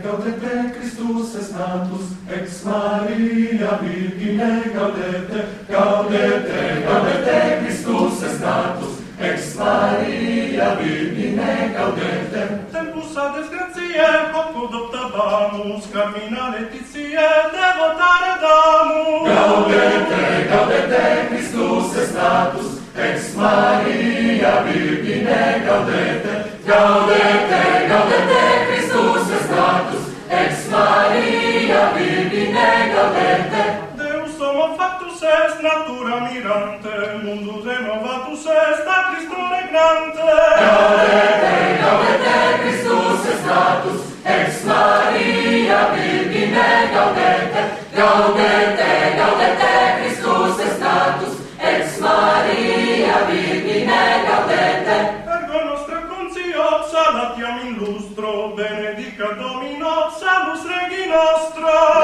gaudete, Christus est natus, ex Maria Virgine gaudete, gaudete, gaudete, Christus est natus, ex Maria Virgine gaudete. Tempus ad disgratiae, hoc adoptabamus, carmina laetitiae, devotare damus. Gaudete, gaudete, Christus est natus, ex Maria Virgine gaudete, gaudete, gaudete, Christus est natus, ex Maria Virgine gaudete. Deus homo factus est, natura mirante, mundus renovatus est, a Christo regnante. Gaudete, gaudete, Christus est natus, ex Maria Virgine gaudete, gaudete, gaudete, Christus est natus, ex Maria Virgine gaudete. Ergo nostra conscio, salatiam in lustro, benedicat Domino, salus Regi nostra.